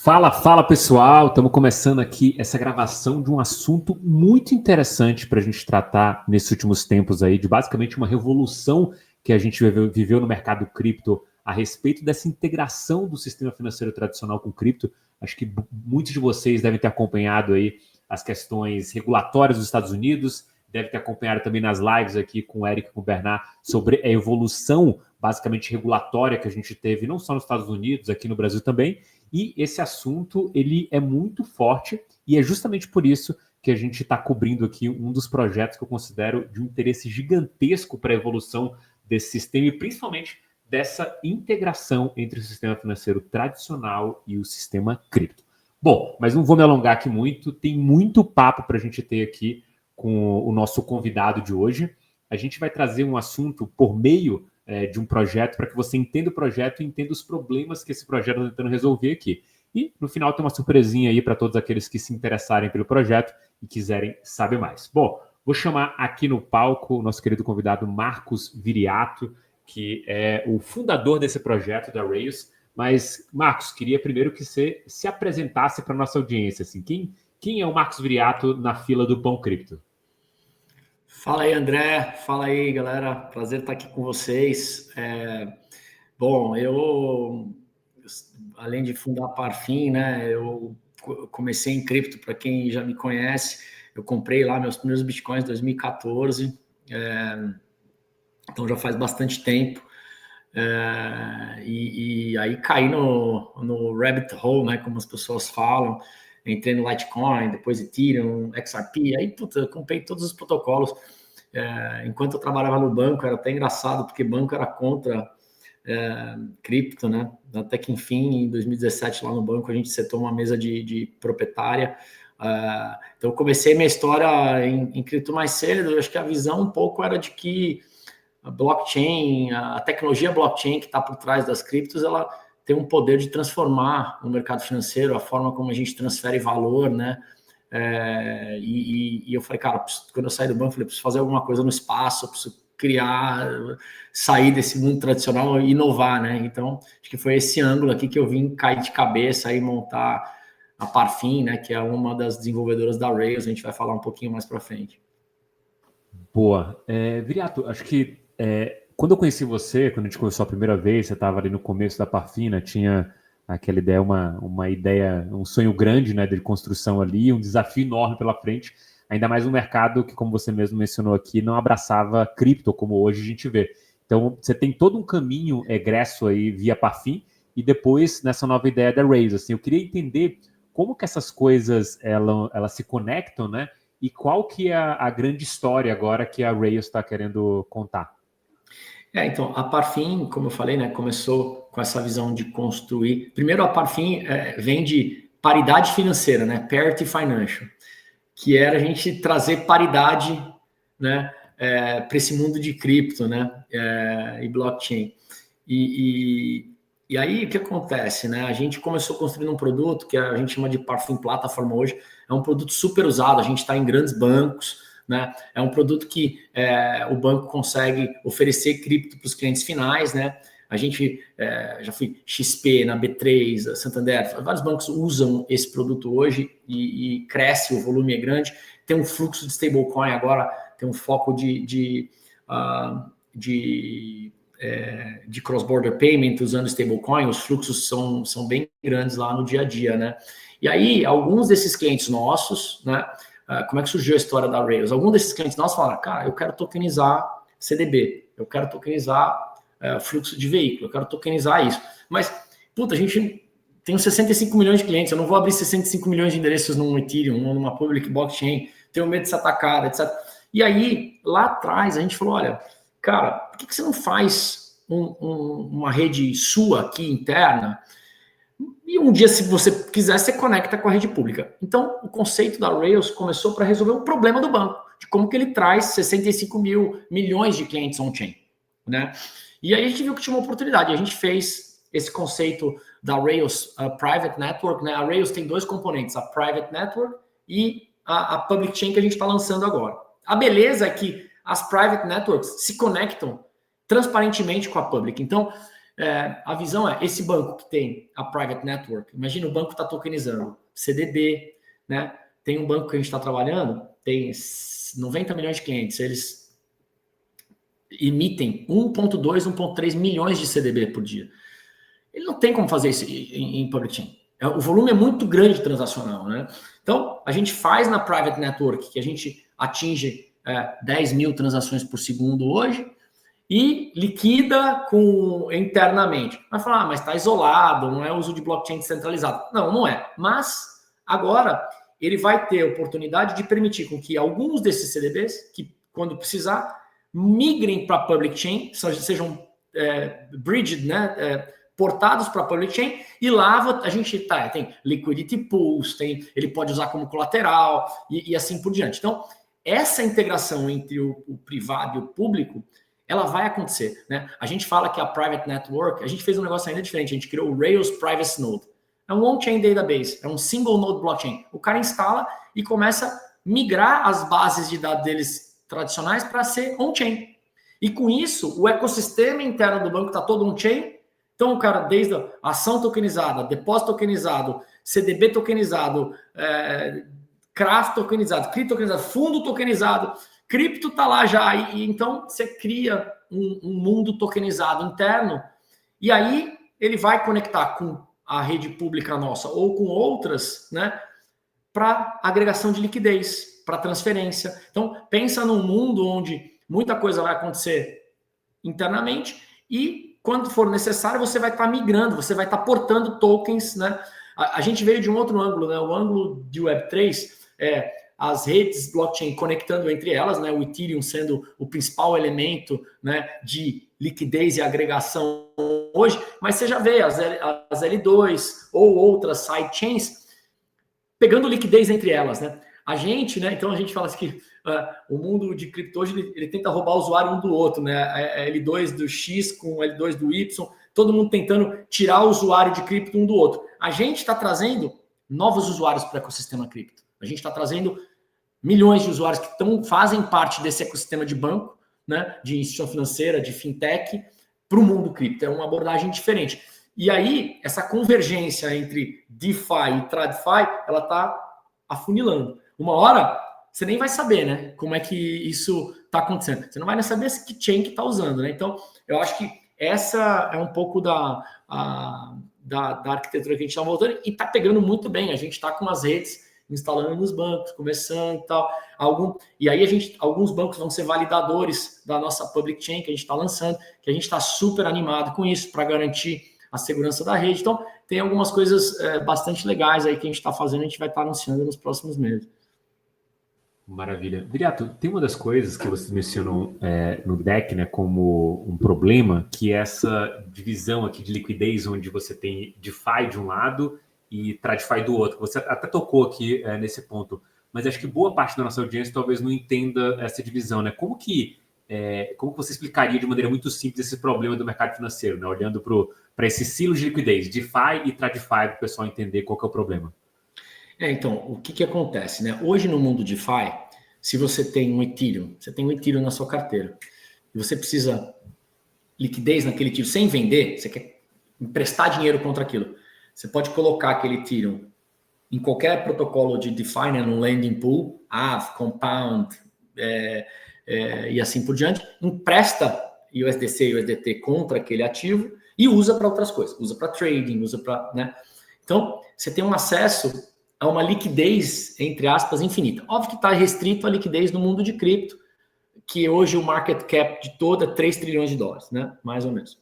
Fala pessoal, estamos começando aqui essa gravação de um assunto muito interessante para a gente tratar nesses últimos tempos aí, de basicamente uma revolução que a gente viveu no mercado cripto a respeito dessa integração do sistema financeiro tradicional com cripto. Acho que muitos de vocês devem ter acompanhado aí as questões regulatórias dos Estados Unidos, devem ter acompanhado também nas lives aqui com o Eric e com o Bernard sobre a evolução basicamente regulatória que a gente teve não só nos Estados Unidos, aqui no Brasil também. E esse assunto ele é muito forte e é justamente por isso que a gente está cobrindo aqui um dos projetos que eu considero de um interesse gigantesco para a evolução desse sistema e principalmente dessa integração entre o sistema financeiro tradicional e o sistema cripto. Bom, mas não vou me alongar aqui muito, tem muito papo para a gente ter aqui com o nosso convidado de hoje. A gente vai trazer um assunto por meio de um projeto, para que você entenda o projeto e entenda os problemas que esse projeto está tentando resolver aqui. E, no final, tem uma surpresinha aí para todos aqueles que se interessarem pelo projeto e quiserem saber mais. Bom, vou chamar aqui no palco o nosso querido convidado Marcos Viriato, que é o fundador desse projeto da Rails. Mas, Marcos, queria primeiro que você se apresentasse para a nossa audiência. Assim, quem é o Marcos Viriato na fila do Pão Cripto? Fala aí, André. Fala aí, galera. Prazer estar aqui com vocês. Bom, eu, além de fundar a Parfin, né, eu comecei em cripto, para quem já me conhece. Eu comprei lá meus primeiros bitcoins em 2014, então já faz bastante tempo. E aí caí no rabbit hole, né, como as pessoas falam. Entrei no Litecoin, depois Ethereum, XRP, aí eu comprei todos os protocolos. Enquanto eu trabalhava no banco, era até engraçado, porque banco era contra cripto, né? Até que, enfim, em 2017, lá no banco, a gente setou uma mesa de proprietária. Então, eu comecei minha história em cripto mais cedo. Eu acho que a visão um pouco era de que a blockchain, a tecnologia blockchain que está por trás das criptos, ela tem um poder de transformar o mercado financeiro, a forma como a gente transfere valor, né? E eu falei, cara, quando eu saí do banco, eu falei, preciso fazer alguma coisa no espaço, preciso criar, sair desse mundo tradicional e inovar, né? Então, acho que foi esse ângulo aqui que eu vim cair de cabeça e montar a Parfin, né? Que é uma das desenvolvedoras da Rails, a gente vai falar um pouquinho mais para frente. Boa. Viriato, acho que quando eu conheci você, quando a gente conversou a primeira vez, você estava ali no começo da Parfina, tinha aquela ideia, uma ideia, um sonho grande, né, de construção ali, um desafio enorme pela frente, ainda mais um mercado que, como você mesmo mencionou aqui, não abraçava cripto, como hoje a gente vê. Então, você tem todo um caminho egresso aí via Parfin e depois nessa nova ideia da Rails. Assim, eu queria entender como que essas coisas elas se conectam, né? E qual que é a grande história agora que a Rails está querendo contar? Então, a Parfin, como eu falei, né, começou com essa visão de construir. Primeiro, a Parfin vem de paridade financeira, né, parity financial, que era a gente trazer paridade, né, para esse mundo de cripto, né, e blockchain. E aí, o que acontece, né? A gente começou construindo um produto que a gente chama de Parfin Plataforma hoje. É um produto super usado, a gente está em grandes bancos, né? É um produto que o banco consegue oferecer cripto para os clientes finais, né? A gente já foi XP, na B3, Santander, vários bancos usam esse produto hoje e cresce, o volume é grande. Tem um fluxo de stablecoin agora, tem um foco de cross-border payment usando stablecoin, os fluxos são bem grandes lá no dia a dia, né? E aí, alguns desses clientes nossos, né? Como é que surgiu a história da Rails? Alguns desses clientes nossos falaram, cara, eu quero tokenizar CDB, eu quero tokenizar fluxo de veículo, eu quero tokenizar isso. Mas, puta, a gente tem 65 milhões de clientes, eu não vou abrir 65 milhões de endereços num Ethereum ou numa public blockchain, tenho medo de ser atacado, etc. E aí, lá atrás, a gente falou, olha, cara, por que você não faz uma rede sua aqui interna? E um dia, se você quiser, você conecta com a rede pública. Então, o conceito da Rails começou para resolver um problema do banco, de como que ele traz 65 milhões de clientes on-chain, né? E aí a gente viu que tinha uma oportunidade. A gente fez esse conceito da Rails Private Network, né? A Rails tem dois componentes, a Private Network e a Public Chain que a gente está lançando agora. A beleza é que as Private Networks se conectam transparentemente com a Public. Então, a visão é, esse banco que tem a private network, imagina o banco está tokenizando, CDB, né? Tem um banco que a gente está trabalhando, tem 90 milhões de clientes, eles emitem 1,2, 1,3 milhões de CDB por dia. Ele não tem como fazer isso em public chain. O volume é muito grande transacional, né? Então, a gente faz na private network, que a gente atinge 10 mil transações por segundo hoje, e liquida internamente. Vai falar, mas está isolado, não é uso de blockchain descentralizado. Não, não é. Mas, agora, ele vai ter a oportunidade de permitir com que alguns desses CDBs, que quando precisar, migrem para public chain, sejam bridged, né? Portados para a public chain, e lá a gente tem liquidity pools, ele pode usar como colateral, e assim por diante. Então, essa integração entre o privado e o público, ela vai acontecer, né? A gente fala que a private network, a gente fez um negócio ainda diferente, a gente criou o Rails Privacy Node. É um on-chain database, é um single node blockchain. O cara instala e começa a migrar as bases de dados deles tradicionais para ser on-chain. E com isso, o ecossistema interno do banco está todo on-chain. Então, o cara, desde a ação tokenizada, depósito tokenizado, CDB tokenizado, CRAF tokenizado, CRI tokenizado, fundo tokenizado, cripto está lá já. E então, você cria um mundo tokenizado interno. E aí, ele vai conectar com a rede pública nossa ou com outras, né, para agregação de liquidez, para transferência. Então, pensa num mundo onde muita coisa vai acontecer internamente e quando for necessário, você vai estar migrando, você vai estar portando tokens, né? A gente veio de um outro ângulo, né? O ângulo de Web3 é as redes blockchain conectando entre elas, né? O Ethereum sendo o principal elemento, né, de liquidez e agregação hoje, mas você já vê as L2 ou outras sidechains pegando liquidez entre elas, né? A gente, né? Então a gente fala assim que o mundo de cripto hoje ele tenta roubar o usuário um do outro, né? A L2 do X com o L2 do Y, todo mundo tentando tirar o usuário de cripto um do outro. A gente está trazendo novos usuários para o ecossistema cripto. A gente está trazendo milhões de usuários que fazem parte desse ecossistema de banco, né? De instituição financeira, de fintech, para o mundo cripto. É uma abordagem diferente. E aí, essa convergência entre DeFi e TradFi, ela está afunilando. Uma hora, você nem vai saber, né? Como é que isso está acontecendo. Você não vai nem saber que chain que está usando, né? Então, eu acho que essa é um pouco da arquitetura que a gente está voltando e está pegando muito bem. A gente está com as redes instalando nos bancos, começando e tal. E aí alguns bancos vão ser validadores da nossa public chain que a gente está lançando, que a gente está super animado com isso para garantir a segurança da rede. Então, tem algumas coisas bastante legais aí que a gente está fazendo, a gente vai estar anunciando nos próximos meses. Maravilha. Viriato, tem uma das coisas que vocês mencionam no deck, né, como um problema, que é essa divisão aqui de liquidez, onde você tem DeFi de um lado e TradFi do outro. Você até tocou aqui nesse ponto, mas acho que boa parte da nossa audiência talvez não entenda essa divisão, né? Como que você explicaria de maneira muito simples esse problema do mercado financeiro, né? Olhando para esse silo de liquidez, DeFi e TradFi, para o pessoal entender qual que é o problema. Então, o que acontece, né? Hoje no mundo DeFi, se você tem um Ethereum, você tem um Ethereum na sua carteira, e você precisa liquidez naquele Ethereum sem vender, você quer emprestar dinheiro contra aquilo, você pode colocar aquele Ethereum em qualquer protocolo de DeFi, né, no lending pool, Aave, Compound, e assim por diante, empresta USDC e USDT contra aquele ativo e usa para outras coisas, usa para trading, usa para, né? Então, você tem um acesso a uma liquidez, entre aspas, infinita. Óbvio que está restrito à liquidez no mundo de cripto, que hoje o market cap de toda é 3 trilhões de dólares, né? Mais ou menos.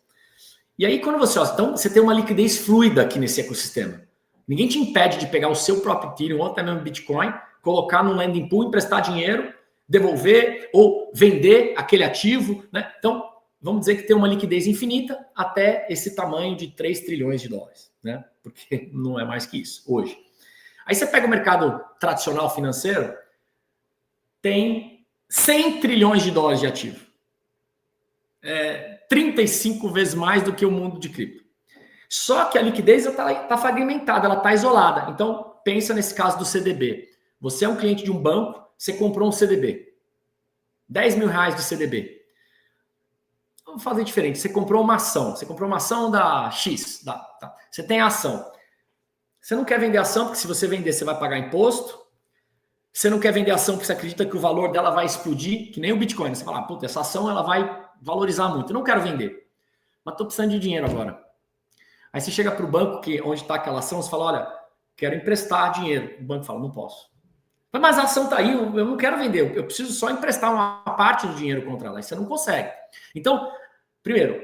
E aí, quando então, você tem uma liquidez fluida aqui nesse ecossistema. Ninguém te impede de pegar o seu próprio Ethereum ou até mesmo Bitcoin, colocar no lending pool, emprestar dinheiro, devolver ou vender aquele ativo, né? Então, vamos dizer que tem uma liquidez infinita até esse tamanho de 3 trilhões de dólares, né? Porque não é mais que isso hoje. Aí você pega o mercado tradicional financeiro, tem 100 trilhões de dólares de ativo. 35 vezes mais do que o mundo de cripto. Só que a liquidez está fragmentada, ela está isolada. Então, pensa nesse caso do CDB. Você é um cliente de um banco, você comprou um CDB. 10 mil reais de CDB. Vamos fazer diferente. Você comprou uma ação da X, tá. Você tem a ação. Você não quer vender ação, porque se você vender, você vai pagar imposto. Você não quer vender ação porque você acredita que o valor dela vai explodir, que nem o Bitcoin. Você fala, puta, essa ação ela vai valorizar muito. Eu não quero vender, mas estou precisando de dinheiro agora. Aí você chega para o banco, onde está aquela ação, você fala, olha, quero emprestar dinheiro. O banco fala, não posso. Mas a ação está aí, eu não quero vender, eu preciso só emprestar uma parte do dinheiro contra ela. Aí você não consegue. Então, primeiro,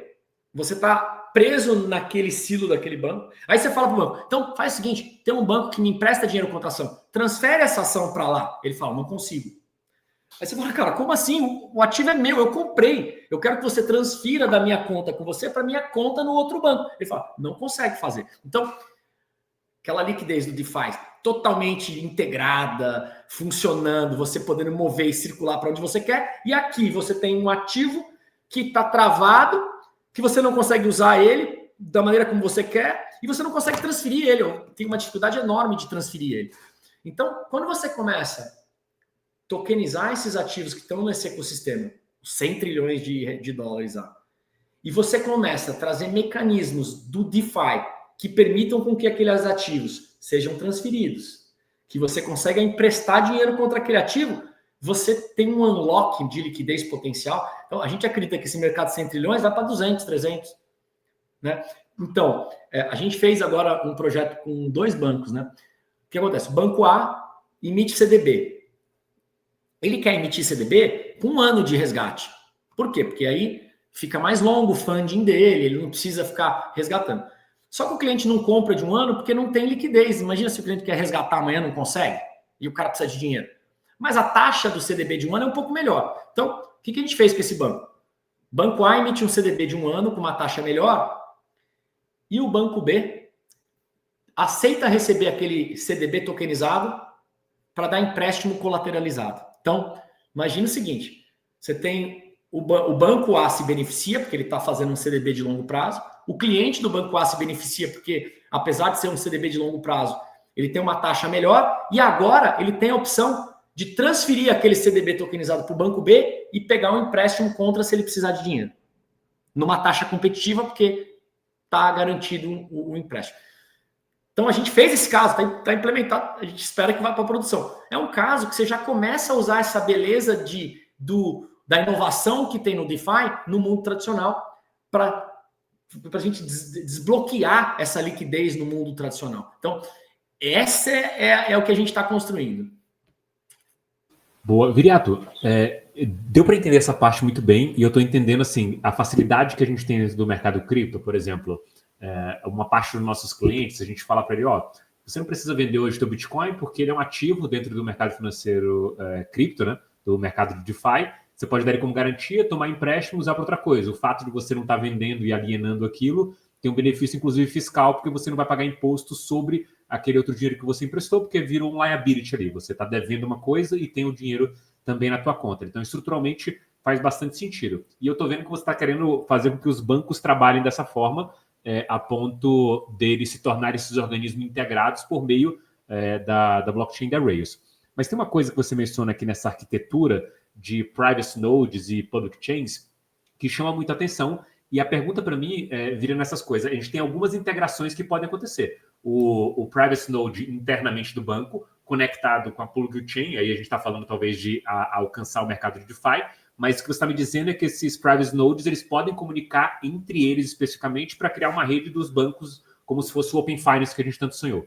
você está preso naquele silo daquele banco. Aí você fala para o banco, então faz o seguinte, tem um banco que me empresta dinheiro contra a ação, transfere essa ação para lá. Ele fala, não consigo. Aí você fala, cara, como assim? O ativo é meu, eu comprei. Eu quero que você transfira da minha conta com você para minha conta no outro banco. Ele fala, não consegue fazer. Então, aquela liquidez do DeFi totalmente integrada, funcionando, você podendo mover e circular para onde você quer. E aqui você tem um ativo que está travado, que você não consegue usar ele da maneira como você quer e você não consegue transferir ele. Tem uma dificuldade enorme de transferir ele. Então, quando você começa a tokenizar esses ativos que estão nesse ecossistema, 100 trilhões de dólares lá, e você começa a trazer mecanismos do DeFi que permitam com que aqueles ativos sejam transferidos, que você consegue emprestar dinheiro contra aquele ativo, você tem um unlock de liquidez potencial. Então, a gente acredita que esse mercado de 100 trilhões vai para 200, 300. Né? Então, a gente fez agora um projeto com 2 bancos. Né? O que acontece? O banco A emite CDB. Ele quer emitir CDB com 1 ano de resgate. Por quê? Porque aí fica mais longo o funding dele, ele não precisa ficar resgatando. Só que o cliente não compra de 1 ano porque não tem liquidez. Imagina se o cliente quer resgatar amanhã, não consegue, e o cara precisa de dinheiro. Mas a taxa do CDB de 1 ano é um pouco melhor. Então, o que a gente fez com esse banco? Banco A emite um CDB de 1 ano com uma taxa melhor e o banco B aceita receber aquele CDB tokenizado para dar empréstimo colateralizado. Então, imagina o seguinte, você tem o banco A se beneficia porque ele está fazendo um CDB de longo prazo, o cliente do banco A se beneficia porque, apesar de ser um CDB de longo prazo, ele tem uma taxa melhor e agora ele tem a opção de transferir aquele CDB tokenizado para o banco B e pegar um empréstimo contra se ele precisar de dinheiro. Numa taxa competitiva, porque está garantido o empréstimo. Então, a gente fez esse caso, está implementado, a gente espera que vá para a produção. É um caso que você já começa a usar essa beleza da inovação que tem no DeFi no mundo tradicional para a gente desbloquear essa liquidez no mundo tradicional. Então, essa é o que a gente está construindo. Boa. Viriato, deu para entender essa parte muito bem e eu estou entendendo assim a facilidade que a gente tem do mercado cripto, por exemplo. Uma parte dos nossos clientes, a gente fala para ele, você não precisa vender hoje teu Bitcoin porque ele é um ativo dentro do mercado financeiro cripto, né? Do mercado de DeFi. Você pode dar ele como garantia, tomar empréstimo e usar para outra coisa. O fato de você não estar vendendo e alienando aquilo tem um benefício, inclusive, fiscal, porque você não vai pagar imposto sobre aquele outro dinheiro que você emprestou, porque vira um liability ali. Você está devendo uma coisa e tem o dinheiro também na tua conta. Então, estruturalmente, faz bastante sentido. E eu estou vendo que você está querendo fazer com que os bancos trabalhem dessa forma, a ponto deles se tornarem esses organismos integrados por meio da blockchain da Rails. Mas tem uma coisa que você menciona aqui nessa arquitetura de private nodes e public chains que chama muita atenção. E a pergunta para mim vira nessas coisas. A gente tem algumas integrações que podem acontecer. O private node internamente do banco, conectado com a public chain, aí a gente está falando talvez de alcançar o mercado de DeFi, mas o que você está me dizendo é que esses private nodes eles podem comunicar entre eles especificamente para criar uma rede dos bancos como se fosse o Open Finance que a gente tanto sonhou.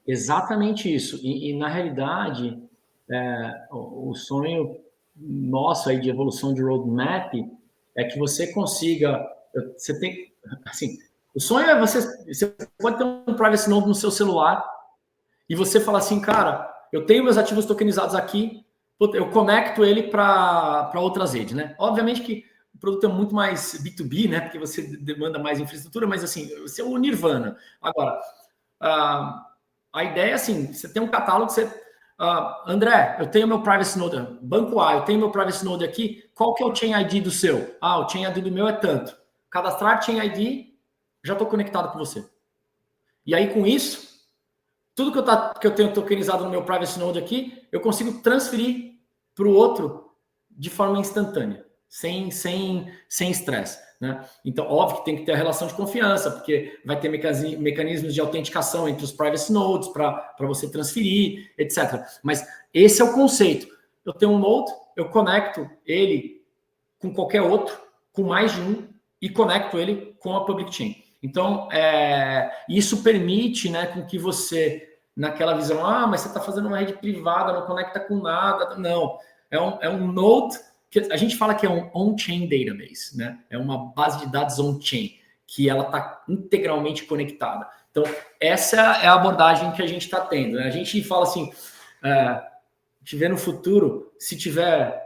Exatamente isso. E na realidade, o sonho nosso aí de evolução de roadmap é que você consiga... Você tem... Assim, o sonho é você pode ter um privacy node no seu celular e você fala assim, cara, eu tenho meus ativos tokenizados aqui, eu conecto ele para outras redes, né? Obviamente que o produto é muito mais B2B, né? Porque você demanda mais infraestrutura, mas assim, você é o Nirvana. Agora, a ideia é assim, você tem um catálogo, André, eu tenho meu privacy node, banco A, eu tenho meu privacy node aqui, qual que é o chain ID do seu? O chain ID do meu é tanto. Cadastrar chain ID, já estou conectado com você. E aí, com isso, tudo que eu tenho tokenizado no meu privacy node aqui, eu consigo transferir para o outro de forma instantânea. sem estresse, né? Então, óbvio que tem que ter a relação de confiança, porque vai ter mecanismos de autenticação entre os privacy nodes para você transferir, etc. Mas esse é o conceito. Eu tenho um node, eu conecto ele com qualquer outro, com mais de um, e conecto ele com a public chain. Então, isso permite, né, com que você, naquela visão, mas você está fazendo uma rede privada, não conecta com nada. Não, é um node, que a gente fala que é um on-chain database, né? É uma base de dados on-chain, que ela está integralmente conectada. Então, essa é a abordagem que a gente está tendo, né? A gente fala assim, a gente vê no futuro, se tiver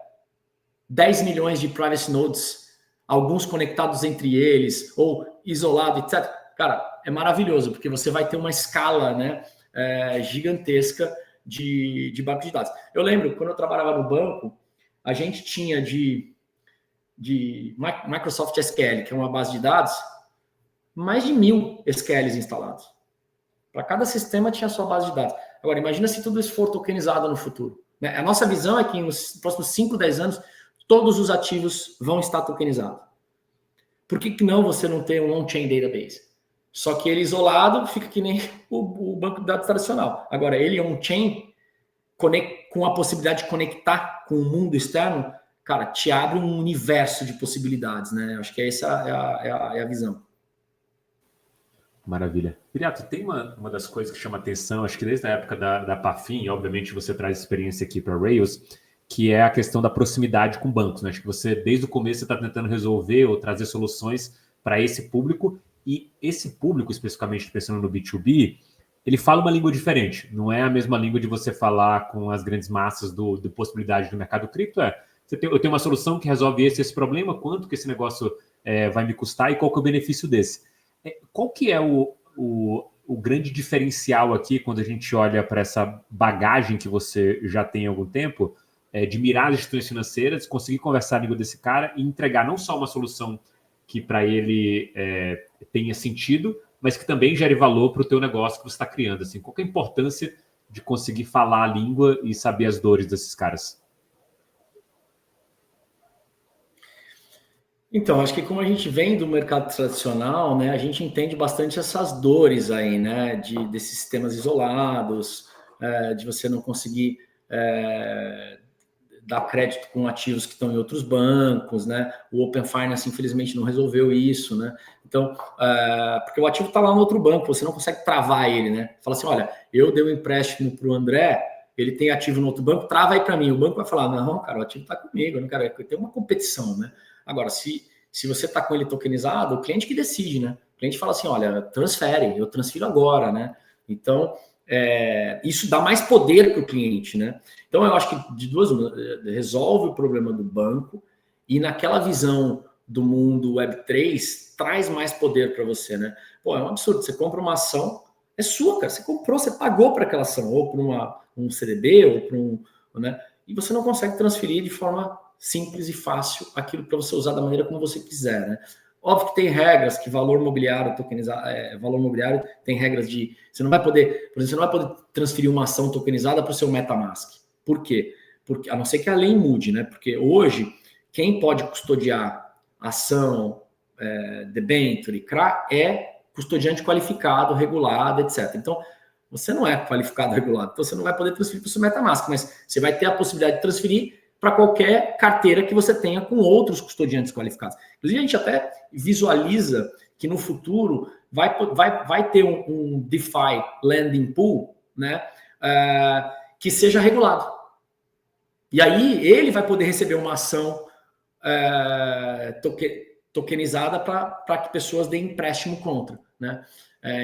10 milhões de privacy nodes, alguns conectados entre eles, ou isolado, etc. Cara, é maravilhoso, porque você vai ter uma escala, né, gigantesca de banco de dados. Eu lembro, quando eu trabalhava no banco, a gente tinha de Microsoft SQL, que é uma base de dados, mais de 1.000 SQLs instalados. Para cada sistema tinha a sua base de dados. Agora, imagina se tudo isso for tokenizado no futuro. Né? A nossa visão é que nos próximos 5, 10 anos, todos os ativos vão estar tokenizados. Por que não você não ter um on-chain database? Só que ele isolado fica que nem o banco de dados tradicional. Agora, ele on-chain, com a possibilidade de conectar com o mundo externo, cara, te abre um universo de possibilidades, né? Acho que essa é a visão. Maravilha. Viriato, tem uma das coisas que chama atenção, acho que desde a época da Pafin, obviamente você traz experiência aqui para Rails, que é a questão da proximidade com bancos, né? Acho que você, desde o começo, está tentando resolver ou trazer soluções para esse público, e esse público, especificamente pensando no B2B, ele fala uma língua diferente. Não é a mesma língua de você falar com as grandes massas do possibilidade do mercado cripto. Eu tenho uma solução que resolve esse problema, quanto que esse negócio vai me custar e qual que é o benefício desse. Qual que é o grande diferencial aqui, quando a gente olha para essa bagagem que você já tem há algum tempo, de mirar as instituições financeiras, conseguir conversar a língua desse cara e entregar não só uma solução que para ele tenha sentido, mas que também gere valor para o teu negócio que você está criando. Assim, qual que é a importância de conseguir falar a língua e saber as dores desses caras? Então, acho que como a gente vem do mercado tradicional, né, a gente entende bastante essas dores aí, né, desses sistemas isolados, de você não conseguir dar crédito com ativos que estão em outros bancos, né? O Open Finance, infelizmente, não resolveu isso, né? Então, porque o ativo está lá no outro banco, você não consegue travar ele, né? Fala assim, olha, eu dei um empréstimo para o André, ele tem ativo no outro banco, trava aí para mim. O banco vai falar, não, cara, o ativo está comigo, eu não quero, tem uma competição, né? Agora, se você está com ele tokenizado, o cliente que decide, né? O cliente fala assim, olha, transfere, eu transfiro agora, né? Então, isso dá mais poder para o cliente, né? Então, eu acho que de duas resolve o problema do banco e naquela visão do mundo Web3 traz mais poder para você, né? Pô, é um absurdo. Você compra uma ação, é sua, cara. Você comprou, você pagou para aquela ação, ou para um CDB, ou para né? E você não consegue transferir de forma simples e fácil aquilo para você usar da maneira como você quiser, né? Óbvio que tem regras que valor mobiliário tokenizado, valor mobiliário tem regras de você não vai poder, por exemplo, você não vai poder transferir uma ação tokenizada para o seu MetaMask. Por quê? Porque a não ser que a lei mude, né? Porque hoje quem pode custodiar ação, debenture, CRA é custodiante qualificado, regulado, etc. Então você não é qualificado, regulado, então você não vai poder transferir para o seu MetaMask, mas você vai ter a possibilidade de transferir para qualquer carteira que você tenha com outros custodiantes qualificados. Inclusive, a gente até visualiza que no futuro vai ter um DeFi Lending Pool, né, que seja regulado. E aí ele vai poder receber uma ação tokenizada para que pessoas deem empréstimo contra, né?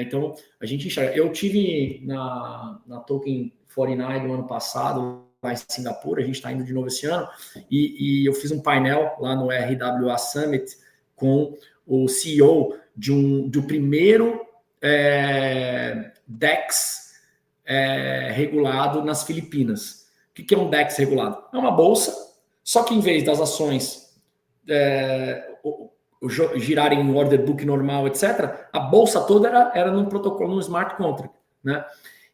Então, a gente enxerga. Eu tive na Token 49 do ano passado, lá em Singapura, a gente está indo de novo esse ano, e eu fiz um painel lá no RWA Summit com o CEO do primeiro DEX regulado nas Filipinas. O que é um DEX regulado? É uma bolsa, só que em vez das ações girarem em order book normal, etc., a bolsa toda era num protocolo, num smart contract, né?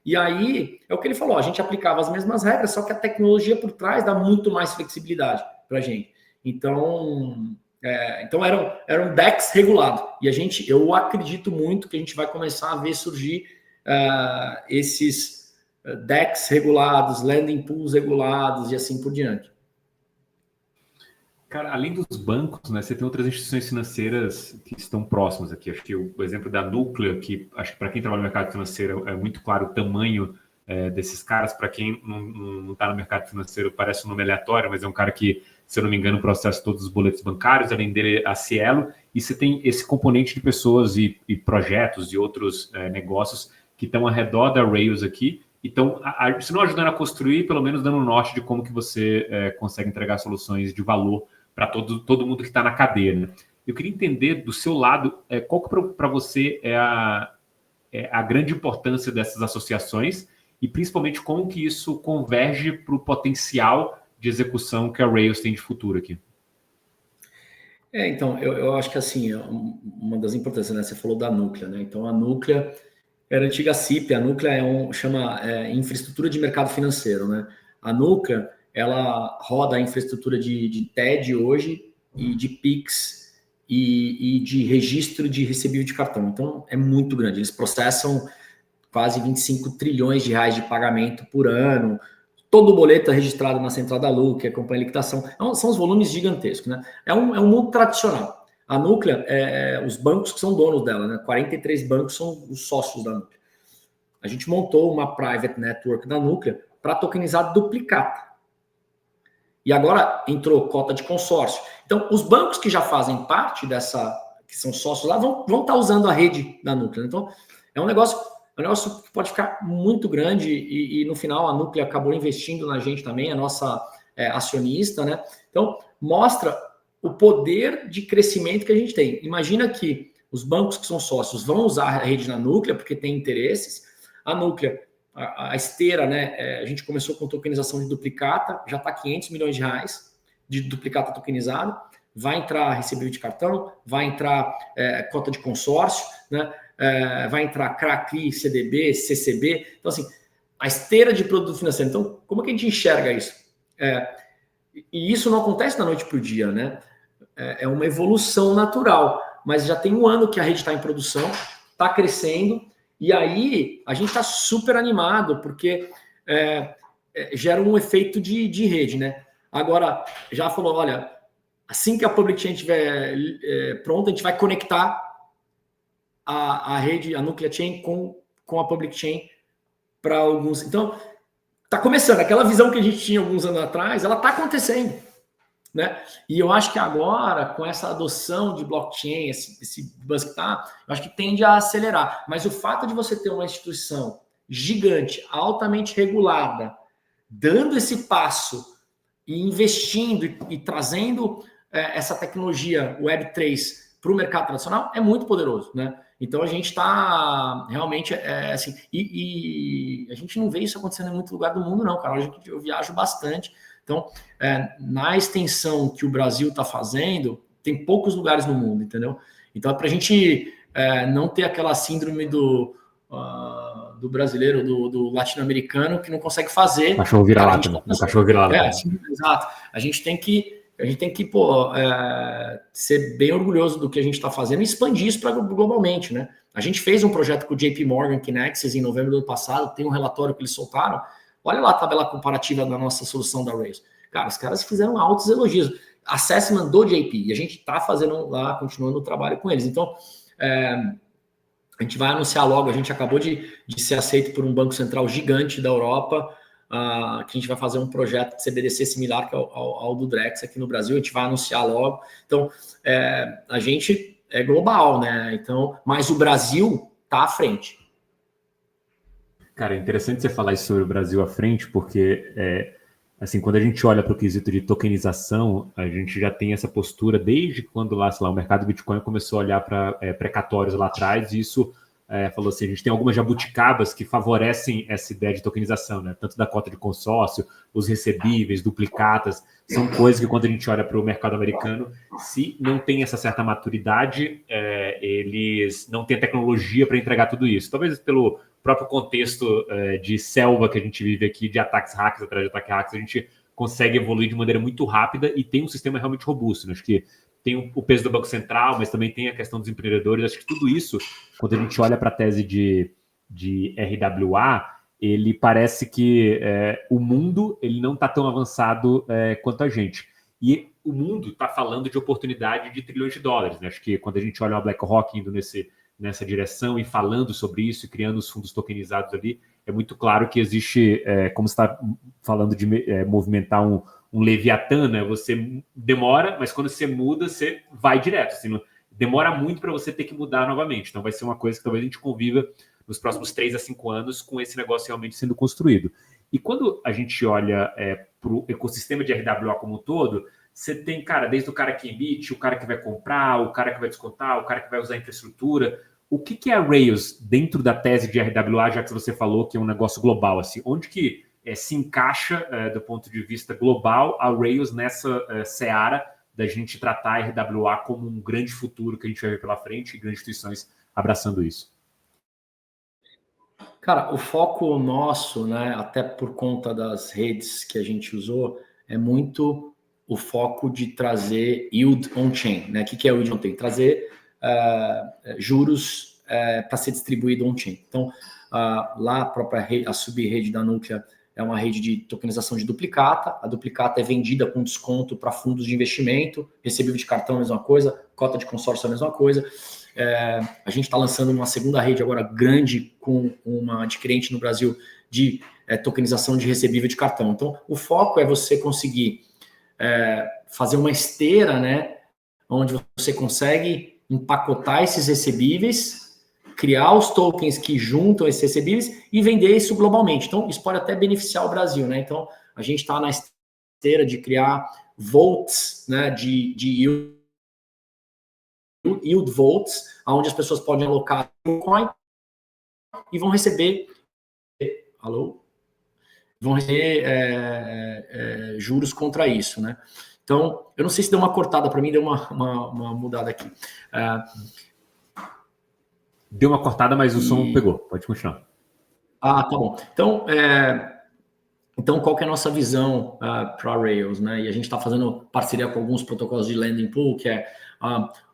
E aí, é o que ele falou, a gente aplicava as mesmas regras, só que a tecnologia por trás dá muito mais flexibilidade para a gente. Então, era um DEX regulado. E eu acredito muito que a gente vai começar a ver surgir esses DEX regulados, landing pools regulados e assim por diante. Cara, além dos bancos, né, você tem outras instituições financeiras que estão próximas aqui. Acho que o exemplo da Núclea, que acho que para quem trabalha no mercado financeiro é muito claro o tamanho desses caras. Para quem não está no mercado financeiro, parece um nome aleatório, mas é um cara que, se eu não me engano, processa todos os boletos bancários, além dele a Cielo, e você tem esse componente de pessoas e projetos e outros negócios que estão ao redor da Rails aqui, e estão, se não ajudando a construir, pelo menos dando um norte de como que você consegue entregar soluções de valor para todo mundo que está na cadeia. Né? Eu queria entender do seu lado, qual que para você é a grande importância dessas associações e principalmente como que isso converge para o potencial de execução que a Rails tem de futuro aqui. Então, eu acho que assim, uma das importâncias, né? Você falou da Núclea, né? Então, a Núclea era a antiga CIP, a Núclea chama infraestrutura de mercado financeiro, né? A Núclea, ela roda a infraestrutura de TED hoje e de Pix e de registro de recebível de cartão. Então, é muito grande. Eles processam quase 25 trilhões de reais de pagamento por ano. Todo o boleto é registrado na central da Lu, que acompanha a liquidação. São os volumes gigantescos, né? É um mundo tradicional. A Núclea, os bancos que são donos dela, né? 43 bancos são os sócios da Núclea. A gente montou uma private network da Núclea para tokenizar duplicata. E agora entrou cota de consórcio. Então, os bancos que já fazem parte dessa, que são sócios lá, vão estar usando a rede da Núclea. Então, é um negócio que pode ficar muito grande e no final a Núclea acabou investindo na gente também, a nossa acionista, né? Então, mostra o poder de crescimento que a gente tem. Imagina que os bancos que são sócios vão usar a rede na Núclea porque tem interesses. A Núclea, a esteira, né? A gente começou com tokenização de duplicata, já está 500 milhões de reais de duplicata tokenizado. Vai entrar recebível de cartão, vai entrar cota de consórcio, né? Vai entrar CRA, CDB, CCB. Então, assim, a esteira de produto financeiro. Então, como é que a gente enxerga isso? E isso não acontece da noite para o dia, né? É uma evolução natural. Mas já tem um ano que a rede está em produção, está crescendo, e aí a gente está super animado, porque gera um efeito de rede, né? Agora, já falou, olha, assim que a Public Chain estiver pronta, a gente vai conectar a rede, a Nuclear Chain com a Public Chain para alguns. Então, está começando. Aquela visão que a gente tinha alguns anos atrás, ela está acontecendo. Né? E eu acho que agora, com essa adoção de blockchain, esse buzz que tá, eu acho que tende a acelerar. Mas o fato de você ter uma instituição gigante, altamente regulada, dando esse passo e investindo e trazendo essa tecnologia Web3 para o mercado tradicional é muito poderoso, né? Então a gente está realmente assim, e a gente não vê isso acontecendo em muito lugar do mundo, não, cara. Eu viajo bastante. Então, na extensão que o Brasil está fazendo, tem poucos lugares no mundo, entendeu? Então, é para a gente não ter aquela síndrome do brasileiro, do latino-americano, que não consegue fazer. Cachorro vira-lata, né? Cachorro vira-lata. Exato. A gente tem que ser bem orgulhoso do que a gente está fazendo e expandir isso globalmente, né? A gente fez um projeto com o JP Morgan Kinexys em novembro do ano passado, tem um relatório que eles soltaram. Olha lá a tabela comparativa da nossa solução da Rails. Cara, os caras fizeram altos elogios. Assessment do JP. E a gente está fazendo lá, continuando o trabalho com eles. Então, a gente vai anunciar logo. A gente acabou de ser aceito por um banco central gigante da Europa, que a gente vai fazer um projeto de CBDC similar ao do Drex aqui no Brasil. A gente vai anunciar logo. Então, a gente é global, né? Então, mas o Brasil está à frente. Cara, é interessante você falar isso sobre o Brasil à frente, porque assim, quando a gente olha para o quesito de tokenização, a gente já tem essa postura desde quando lá, sei lá, o mercado Bitcoin começou a olhar para precatórios lá atrás, e isso falou assim, a gente tem algumas jabuticabas que favorecem essa ideia de tokenização, né? Tanto da cota de consórcio, os recebíveis, duplicatas, são coisas que quando a gente olha para o mercado americano, se não tem essa certa maturidade, eles não têm tecnologia para entregar tudo isso. Talvez pelo próprio contexto de selva que a gente vive aqui, de ataques hackers atrás de ataques hackers, a gente consegue evoluir de maneira muito rápida e tem um sistema realmente robusto, né? Acho que tem o peso do Banco Central, mas também tem a questão dos empreendedores. Acho que tudo isso, quando a gente olha para a tese de RWA, ele parece que o mundo ele não está tão avançado quanto a gente. E o mundo está falando de oportunidade de trilhões de dólares, né? Acho que quando a gente olha a BlackRock indo nessa direção e falando sobre isso, criando os fundos tokenizados ali, é muito claro que existe, como você está falando de movimentar um Leviatã, né? Você demora, mas quando você muda, você vai direto. Assim, não, demora muito para você ter que mudar novamente. Então vai ser uma coisa que talvez a gente conviva nos próximos 3 a 5 anos com esse negócio realmente sendo construído. E quando a gente olha para o ecossistema de RWA como um todo, você tem, cara, desde o cara que emite, o cara que vai comprar, o cara que vai descontar, o cara que vai usar a infraestrutura. O que é a Rails dentro da tese de RWA, já que você falou que é um negócio global? Assim, onde que se encaixa, do ponto de vista global, a Rails nessa seara da gente tratar a RWA como um grande futuro que a gente vai ver pela frente e grandes instituições abraçando isso? Cara, o foco nosso, né, até por conta das redes que a gente usou, é muito o foco de trazer yield on-chain, né? O que é yield on-chain? Trazer juros para ser distribuído on-chain. Então, lá a própria rede, a sub-rede da Núclea é uma rede de tokenização de duplicata. A duplicata é vendida com desconto para fundos de investimento, recebível de cartão, a mesma coisa, cota de consórcio, a mesma coisa. A gente está lançando uma segunda rede agora grande com uma adquirente no Brasil de tokenização de recebível de cartão. Então, o foco é você conseguir fazer uma esteira, né, onde você consegue empacotar esses recebíveis, criar os tokens que juntam esses recebíveis e vender isso globalmente. Então, isso pode até beneficiar o Brasil, né? Então, a gente está na esteira de criar vaults, né, de yield vaults, onde as pessoas podem alocar Bitcoin e vão receber juros contra isso, né? Então, eu não sei se deu uma cortada para mim, deu uma mudada aqui. Deu uma cortada, mas o som pegou. Pode continuar. Tá bom. Então, qual que é a nossa visão para a Rails, né? E a gente está fazendo parceria com alguns protocolos de landing pool, que é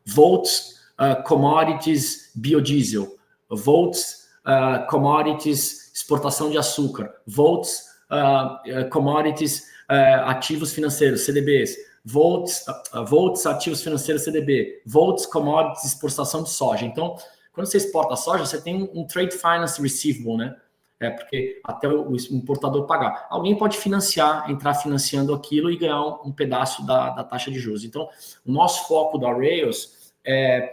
Volts, Commodities, Biodiesel, Volts, Commodities, exportação de açúcar, Volts, Commodities, ativos financeiros, CDBs, Volts, ativos financeiros, CDB, Volts, Commodities, exportação de soja. Então, quando você exporta soja, você tem um Trade Finance Receivable, né? Porque até o importador pagar. Alguém pode entrar financiando aquilo e ganhar um pedaço da taxa de juros. Então, o nosso foco da Rails é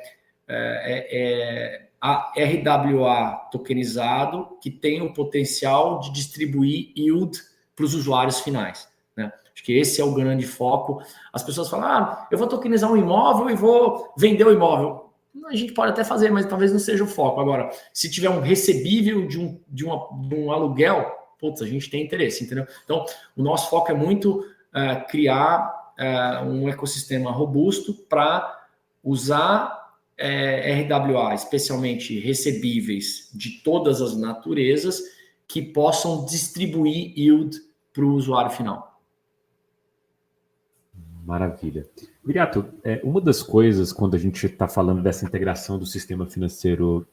a RWA tokenizado que tem o potencial de distribuir yield para os usuários finais, né? Acho que esse é o grande foco. As pessoas falam, eu vou tokenizar um imóvel e vou vender o imóvel. A gente pode até fazer, mas talvez não seja o foco. Agora, se tiver um recebível de um aluguel, putz, a gente tem interesse, entendeu? Então, o nosso foco é muito criar um ecossistema robusto para usar RWA, especialmente recebíveis de todas as naturezas, que possam distribuir yield para o usuário final. Maravilha. Viriato, uma das coisas quando a gente está falando dessa integração do sistema financeiro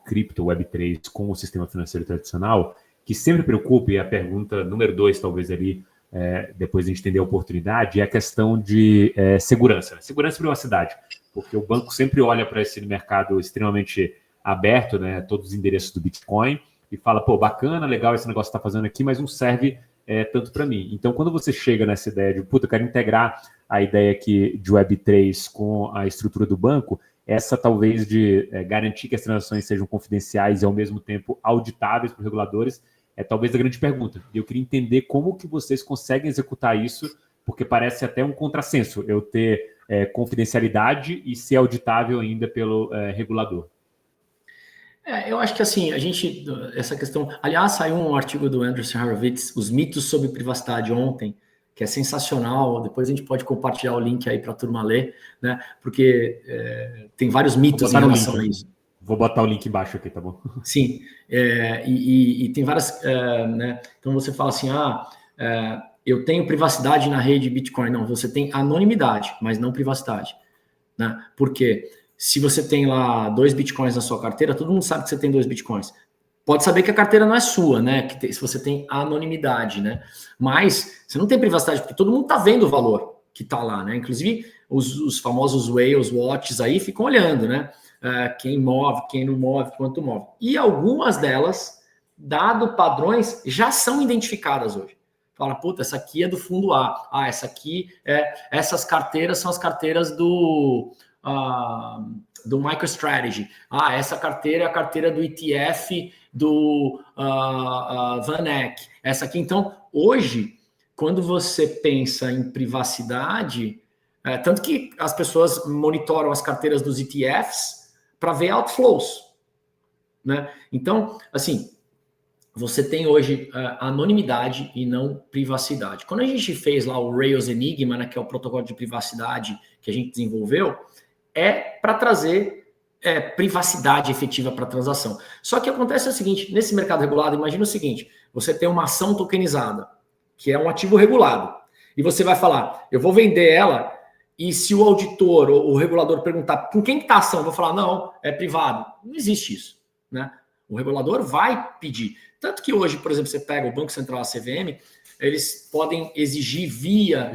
cripto, Web3, com o sistema financeiro tradicional, que sempre preocupa, e a pergunta número 2, talvez ali, depois de a gente entender a oportunidade, é a questão de segurança. Segurança e privacidade. Porque o banco sempre olha para esse mercado extremamente aberto, né, todos os endereços do Bitcoin, e fala, pô, bacana, legal esse negócio que está fazendo aqui, mas não serve tanto para mim. Então, quando você chega nessa ideia de, puta, eu quero integrar a ideia aqui de Web3 com a estrutura do banco, essa talvez de garantir que as transações sejam confidenciais e ao mesmo tempo auditáveis por reguladores, é talvez a grande pergunta. E eu queria entender como que vocês conseguem executar isso, porque parece até um contrassenso eu ter confidencialidade e ser auditável ainda pelo regulador. Eu acho que assim, essa questão... Aliás, saiu um artigo do Andreessen Horowitz, Os Mitos sobre Privacidade, ontem, que é sensacional. Depois a gente pode compartilhar o link aí para a turma ler, né? Porque tem vários mitos em relação a isso. Vou botar o link embaixo aqui, tá bom? Sim, e tem várias... né? Então você fala assim, eu tenho privacidade na rede Bitcoin. Não, você tem anonimidade, mas não privacidade. Né? Porque se você tem lá 2 Bitcoins na sua carteira, todo mundo sabe que você tem 2 Bitcoins. Pode saber que a carteira não é sua, né? Se você tem anonimidade, né? Mas você não tem privacidade, porque todo mundo tá vendo o valor que tá lá, né? Inclusive, os famosos whales, watches aí ficam olhando, né? Quem move, quem não move, quanto move. E algumas delas, dado padrões, já são identificadas hoje. Fala, puta, essa aqui é do fundo A. Ah, essa aqui essas carteiras são as carteiras do MicroStrategy. Ah, essa carteira é a carteira do ETF do VanEck. Essa aqui, então, hoje, quando você pensa em privacidade, tanto que as pessoas monitoram as carteiras dos ETFs para ver outflows, né? Então, assim, você tem hoje anonimidade e não privacidade. Quando a gente fez lá o Rails Enigma, né, que é o protocolo de privacidade que a gente desenvolveu, para trazer privacidade efetiva para a transação. Só que acontece o seguinte, nesse mercado regulado, imagina o seguinte, você tem uma ação tokenizada, que é um ativo regulado, e você vai falar, eu vou vender ela, e se o auditor ou o regulador perguntar com quem está a ação, eu vou falar, não, é privado. Não existe isso, né? O regulador vai pedir. Tanto que hoje, por exemplo, você pega o Banco Central, a CVM, eles podem exigir via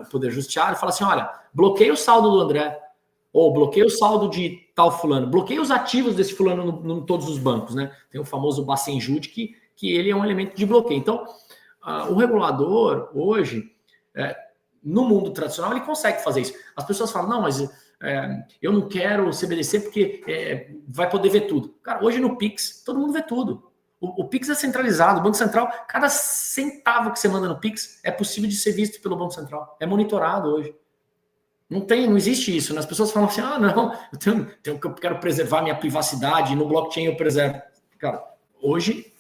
o Poder Judiciário e falar assim, olha, bloqueia o saldo do André, ou bloqueia o saldo de tal fulano, bloqueia os ativos desse fulano em todos os bancos, né? Tem o famoso Bacenjude, que ele é um elemento de bloqueio. Então, o regulador, hoje, no mundo tradicional, ele consegue fazer isso. As pessoas falam, não, mas eu não quero CBDC porque vai poder ver tudo. Cara, hoje no Pix, todo mundo vê tudo. O Pix é centralizado, o Banco Central, cada centavo que você manda no Pix é possível de ser visto pelo Banco Central. É monitorado hoje. Não existe isso, né? As pessoas falam assim, não, eu quero preservar minha privacidade, no blockchain eu preservo. Cara, hoje,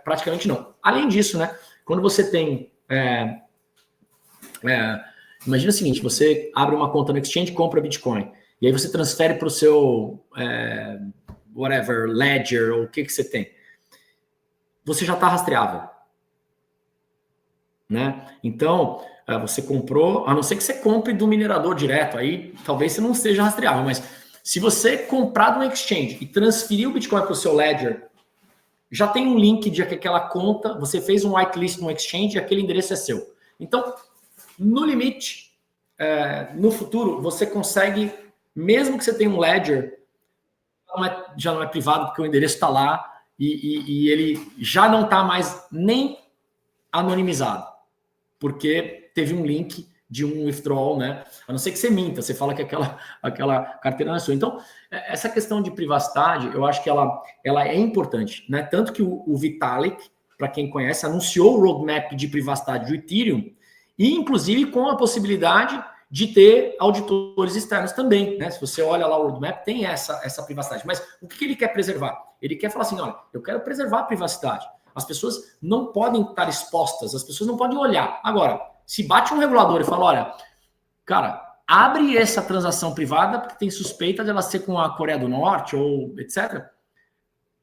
praticamente não. Além disso, né? Quando você tem... imagina o seguinte, você abre uma conta no exchange, compra Bitcoin, e aí você transfere para o seu whatever, ledger, ou o que você tem. Você já está rastreável. Né? Então, você comprou, a não ser que você compre do minerador direto, aí talvez você não seja rastreável, mas se você comprar no exchange e transferir o Bitcoin para o seu ledger, já tem um link de que aquela conta, você fez um whitelist no exchange e aquele endereço é seu. Então, no limite, no futuro, você consegue, mesmo que você tenha um ledger, já não é privado, porque o endereço está lá e ele já não está mais nem anonimizado, porque teve um link de um withdrawal, né? A não ser que você minta, você fala que aquela carteira não é sua. Então, essa questão de privacidade, eu acho que ela é importante, né? Tanto que o Vitalik, para quem conhece, anunciou o roadmap de privacidade do Ethereum, e inclusive com a possibilidade de ter auditores externos também, né? Se você olha lá o roadmap, tem essa privacidade. Mas o que ele quer preservar? Ele quer falar assim, olha, eu quero preservar a privacidade. As pessoas não podem estar expostas, as pessoas não podem olhar. Agora, se bate um regulador e fala, olha, cara, abre essa transação privada porque tem suspeita de ela ser com a Coreia do Norte ou etc.,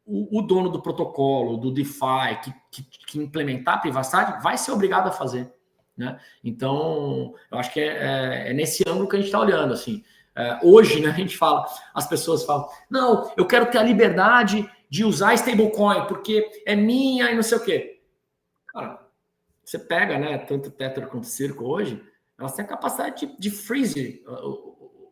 o dono do protocolo, do DeFi, que implementar a privacidade, vai ser obrigado a fazer. Né? Então, eu acho que é nesse ângulo que a gente está olhando. Assim. Hoje, né, a gente fala, as pessoas falam, não, eu quero ter a liberdade de usar stablecoin, porque é minha e não sei o quê. Cara, você pega, né, tanto Tether quanto Circle hoje, elas têm a capacidade de freeze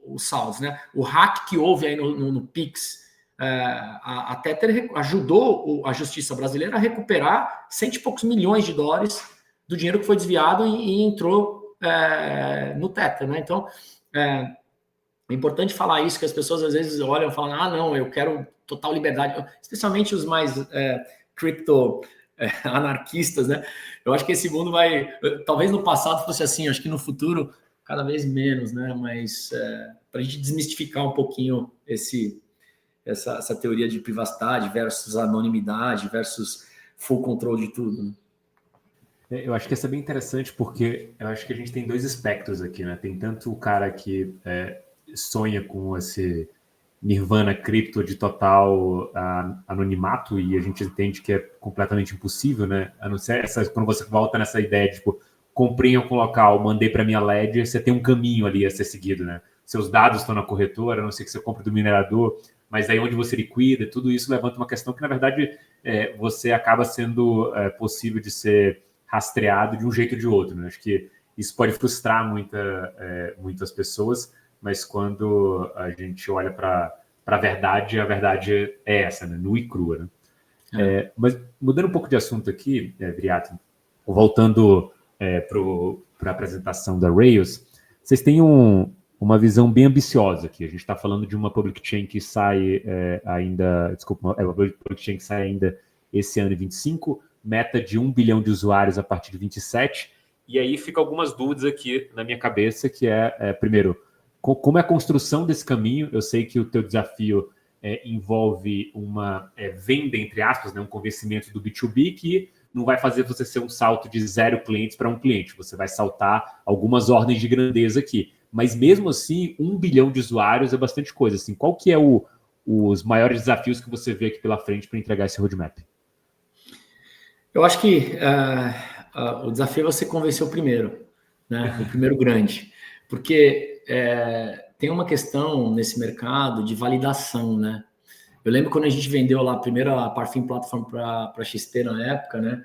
os saldos, né? O hack que houve aí no Pix, a Tether ajudou a justiça brasileira a recuperar cento e poucos milhões de dólares do dinheiro que foi desviado e entrou no Tether, né? Então, é importante falar isso, que as pessoas às vezes olham e falam, não, eu quero total liberdade, especialmente os mais cripto anarquistas, né? Eu acho que esse mundo vai, talvez no passado fosse assim, acho que no futuro cada vez menos, né? Mas para a gente desmistificar um pouquinho essa teoria de privacidade versus anonimidade versus full control de tudo, né? Eu acho que isso é bem interessante porque eu acho que a gente tem dois espectros aqui, né? Tem tanto o cara que sonha com nirvana cripto de total anonimato, e a gente entende que é completamente impossível, né? A não ser quando você volta nessa ideia de, tipo, comprei em algum local, mandei para minha ledger, você tem um caminho ali a ser seguido, né? Seus dados estão na corretora, a não ser que você compre do minerador, mas aí onde você liquida, tudo isso levanta uma questão que, na verdade, você acaba sendo possível de ser rastreado de um jeito ou de outro, né? Acho que isso pode frustrar muitas pessoas, mas quando a gente olha para a verdade é essa, né? Nua e crua, né? Mas mudando um pouco de assunto aqui, Viriato, voltando para a apresentação da Rails, vocês têm uma visão bem ambiciosa aqui. A gente está falando de uma public chain que sai uma public chain que sai ainda esse ano em 25, meta de 1 bilhão de usuários a partir de 27, e aí fica algumas dúvidas aqui na minha cabeça, que primeiro, como é a construção desse caminho? Eu sei que o teu desafio envolve uma venda, entre aspas, né, um convencimento do B2B que não vai fazer você ser um salto de 0 clientes para 1 cliente. Você vai saltar algumas ordens de grandeza aqui. Mas mesmo assim, 1 bilhão de usuários é bastante coisa. Assim, qual que é os maiores desafios que você vê aqui pela frente para entregar esse roadmap? Eu acho que o desafio é você convencer o primeiro, né? O primeiro grande. Porque tem uma questão nesse mercado de validação, né? Eu lembro quando a gente vendeu lá primeiro a Parfim Platform para a XP na época, né?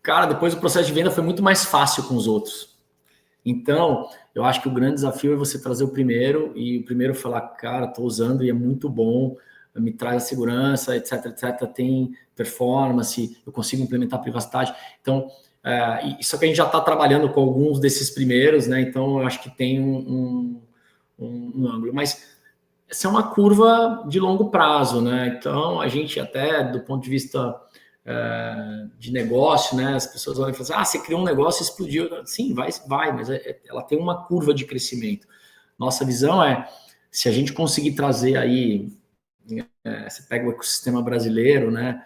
Cara, depois o processo de venda foi muito mais fácil com os outros. Então, eu acho que o grande desafio é você trazer o primeiro e o primeiro falar, cara, estou usando e é muito bom, me traz a segurança, etc, etc, tem performance, eu consigo implementar privacidade. Então, só que a gente já está trabalhando com alguns desses primeiros, né? Então, eu acho que tem um ângulo. Mas essa é uma curva de longo prazo, né? Então, a gente até, do ponto de vista de negócio, né? As pessoas olham e falam assim, você criou um negócio e explodiu. Sim, vai, mas ela tem uma curva de crescimento. Nossa visão se a gente conseguir trazer aí, você pega o ecossistema brasileiro, né?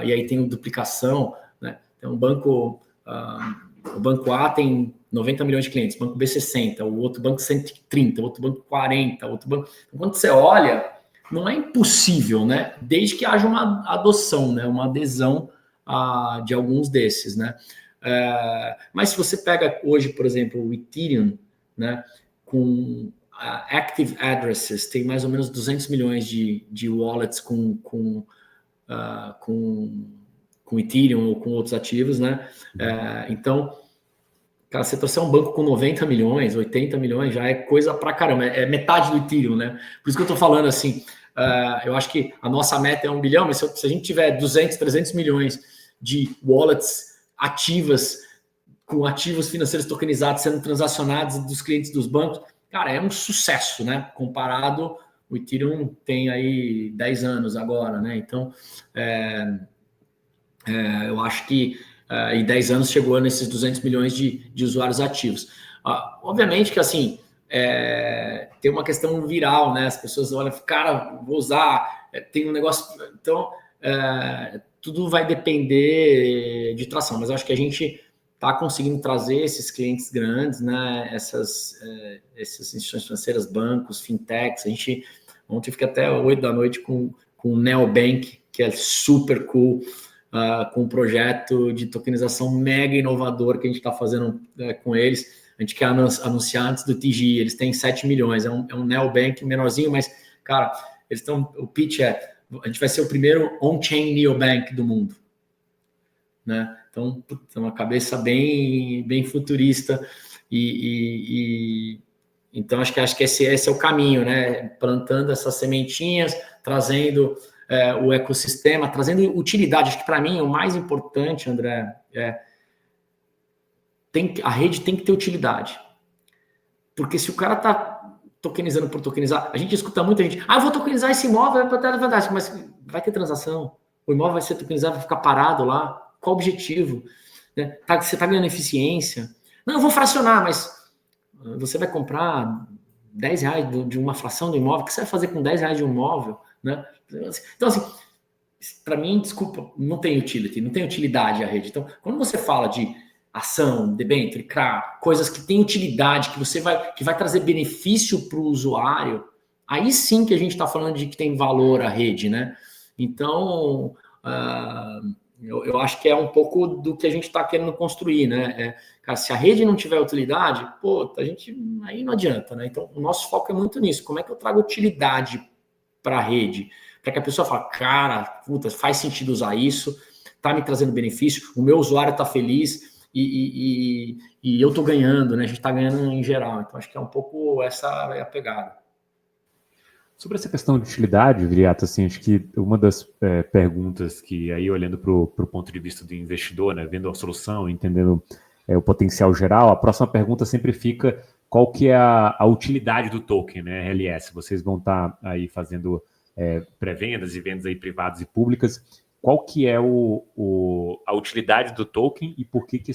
E aí tem duplicação, né? Tem um banco, o banco A tem 90 milhões de clientes, banco B 60, o outro banco 130, o outro banco 40, o outro banco... Quando você olha, não é impossível, né? Desde que haja uma adoção, né? Uma adesão de alguns desses, né? Mas se você pega hoje, por exemplo, o Ethereum, né? Com active addresses, tem mais ou menos 200 milhões de wallets com Ethereum ou com outros ativos, né? Então, cara, você trouxer um banco com 90 milhões, 80 milhões, já é coisa pra caramba, é metade do Ethereum, né? Por isso que eu tô falando assim, eu acho que a nossa meta é 1 bilhão, mas se a gente tiver 200, 300 milhões de wallets ativas, com ativos financeiros tokenizados sendo transacionados dos clientes dos bancos, cara, é um sucesso, né? Comparado, o Ethereum tem aí 10 anos agora, né? Então, eu acho que em 10 anos chegou nesses 200 milhões de usuários ativos. Obviamente que, assim, tem uma questão viral, né? As pessoas olham, cara, vou usar, tem um negócio... Então, tudo vai depender de tração, mas eu acho que a gente está conseguindo trazer esses clientes grandes, né? Essas instituições financeiras, bancos, fintechs. A gente ontem fiquei até 8 da noite com o Neobank, que é super cool, com um projeto de tokenização mega inovador que a gente está fazendo com eles. A gente quer anunciar antes do TG. Eles têm 7 milhões, é um Neobank menorzinho, mas, cara, eles estão. O pitch a gente vai ser o primeiro on-chain neobank do mundo, né? Então, é uma cabeça bem futurista então acho que esse é o caminho, né? Plantando essas sementinhas, trazendo o ecossistema, trazendo utilidade. Acho que para mim o mais importante, André, a rede tem que ter utilidade, porque se o cara está tokenizando por tokenizar, a gente escuta muita gente, eu vou tokenizar esse imóvel para ter vantagem, mas vai ter transação, o imóvel vai ser tokenizado, vai ficar parado lá. Qual o objetivo? Né? Você está ganhando eficiência? Não, eu vou fracionar, mas você vai comprar 10 reais de uma fração do imóvel, o que você vai fazer com 10 reais de um imóvel? Né? Então, assim, para mim, desculpa, não tem utility, não tem utilidade a rede. Então, quando você fala de ação, debênture, CRA, coisas que têm utilidade, que vai trazer benefício para o usuário, aí sim que a gente está falando de que tem valor a rede, né? Então, eu acho que é um pouco do que a gente está querendo construir, né? Cara, se a rede não tiver utilidade, pô, a gente aí não adianta, né? Então, o nosso foco é muito nisso. Como é que eu trago utilidade para a rede? Para que a pessoa fale, cara, puta, faz sentido usar isso, tá me trazendo benefício, o meu usuário está feliz e eu estou ganhando, né? A gente está ganhando em geral. Então, acho que é um pouco essa a pegada. Sobre essa questão de utilidade, Viriato, assim, acho que uma das perguntas que, aí olhando para o ponto de vista do investidor, né, vendo a solução, entendendo o potencial geral, a próxima pergunta sempre fica qual que é a utilidade do token, né, RLS. Vocês vão estar aí fazendo pré-vendas e vendas aí privadas e públicas. Qual que é a utilidade do token e por que quem